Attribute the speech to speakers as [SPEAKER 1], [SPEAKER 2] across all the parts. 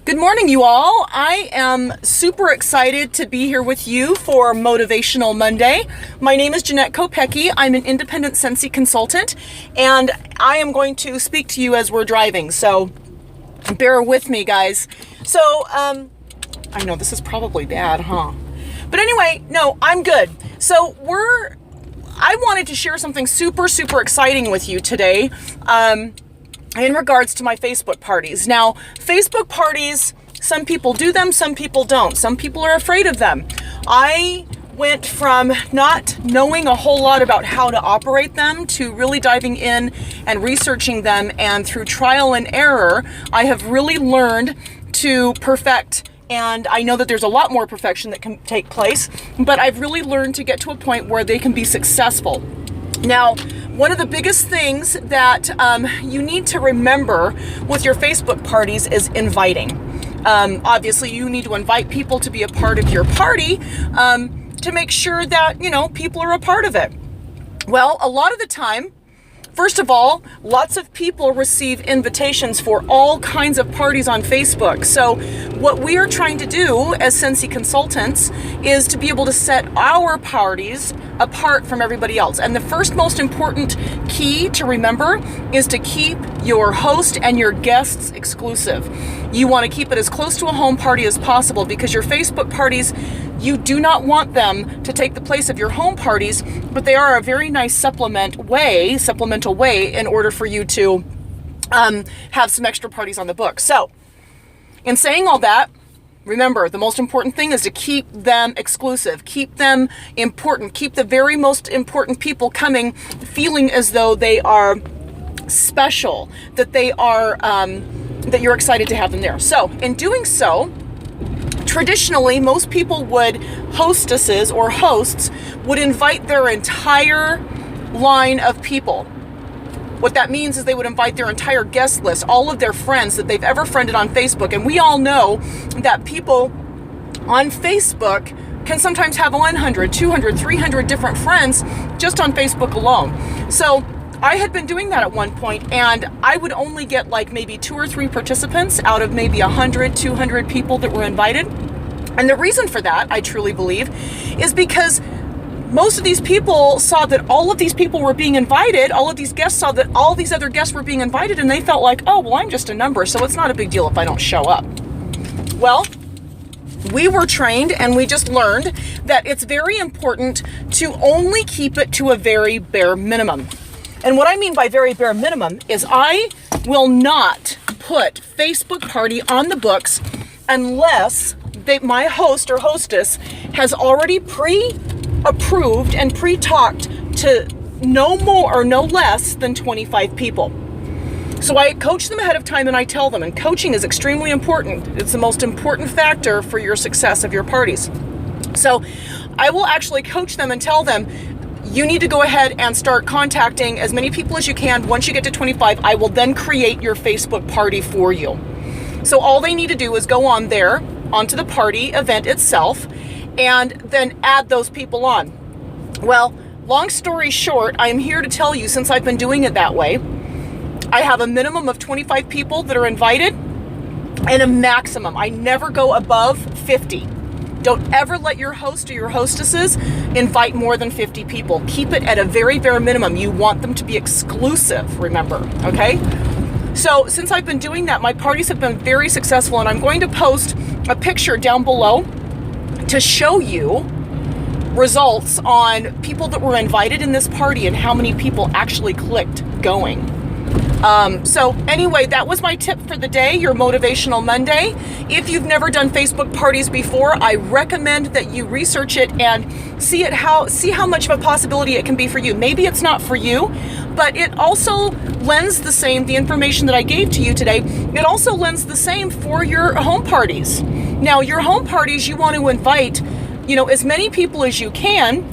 [SPEAKER 1] Good morning, you all. I am super excited to be here with you for Motivational Monday. My name is Jeanette Kopecki. I'm an independent Sensi consultant, and I am going to speak to you as we're driving, so bear with me, guys. So, I know this is probably bad, huh? But anyway, no, I'm good. So I wanted to share something super exciting with you today. In regards to my Facebook parties. Now, Facebook parties, some people do them, some people don't. Some people are afraid of them. I went from not knowing a whole lot about how to operate them to really diving in and researching them, and through trial and error, I have really learned to perfect. And I know that there's a lot more perfection that can take place, but I've really learned to get to a point where they can be successful. Now, one of the biggest things that you need to remember with your Facebook parties is inviting. Obviously, you need to invite people to be a part of your party to make sure that, people are a part of it. Well, a lot of the time, first of all, lots of people receive invitations for all kinds of parties on Facebook. So what we are trying to do as Sensi consultants is to be able to set our parties apart from everybody else. And the first most important key to remember is to keep your host and your guests exclusive. You want to keep it as close to a home party as possible, because your Facebook parties, you do not want them to take the place of your home parties, but they are a very nice supplemental way in order for you to have some extra parties on the book. So, in saying all that, remember, the most important thing is to keep them exclusive, keep them important, keep the very most important people coming feeling as though they are special, that they are, that you're excited to have them there. So, in doing so, traditionally, most people hostesses or hosts would invite their entire line of people. What that means is they would invite their entire guest list, all of their friends that they've ever friended on Facebook. And we all know that people on Facebook can sometimes have 100, 200, 300 different friends just on Facebook alone. So I had been doing that at one point, and I would only get like maybe 2 or 3 participants out of maybe 100, 200 people that were invited. And the reason for that, I truly believe, is because most of these people saw that all of these people were being invited, all of these guests saw that all these other guests were being invited, and they felt like, oh, well, I'm just a number, so it's not a big deal if I don't show up. Well, we were trained and we just learned that it's very important to only keep it to a very bare minimum. And what I mean by very bare minimum is I will not put Facebook party on the books unless my host or hostess has already pre-approved and pre-talked to no more or no less than 25 people. So I coach them ahead of time and I tell them, and coaching is extremely important. It's the most important factor for your success of your parties. So I will actually coach them and tell them, you need to go ahead and start contacting as many people as you can. Once you get to 25, I will then create your Facebook party for you. So all they need to do is go on there, onto the party event itself, and then add those people on. Well, long story short, I'm here to tell you, since I've been doing it that way, I have a minimum of 25 people that are invited and a maximum. I never go above 50. Don't ever let your host or your hostesses invite more than 50 people. Keep it at a very bare minimum. You want them to be exclusive, remember, okay? So since I've been doing that, my parties have been very successful, and I'm going to post a picture down below to show you results on people that were invited in this party and how many people actually clicked going. So anyway, that was my tip for the day, your Motivational Monday. If you've never done Facebook parties before, I recommend that you research it and see how much of a possibility it can be for you. Maybe it's not for you, but it also lends the same, the information that I gave to you today, it also lends the same for your home parties. Now, your home parties, you want to invite, as many people as you can,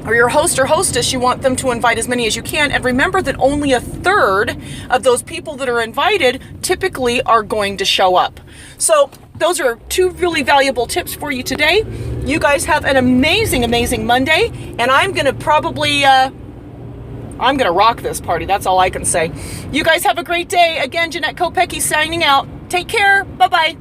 [SPEAKER 1] or your host or hostess, you want them to invite as many as you can. And remember that only a third of those people that are invited typically are going to show up. So those are 2 really valuable tips for you today. You guys have an amazing, amazing Monday. And I'm going to rock this party. That's all I can say. You guys have a great day. Again, Jeanette Kopecki signing out. Take care. Bye-bye.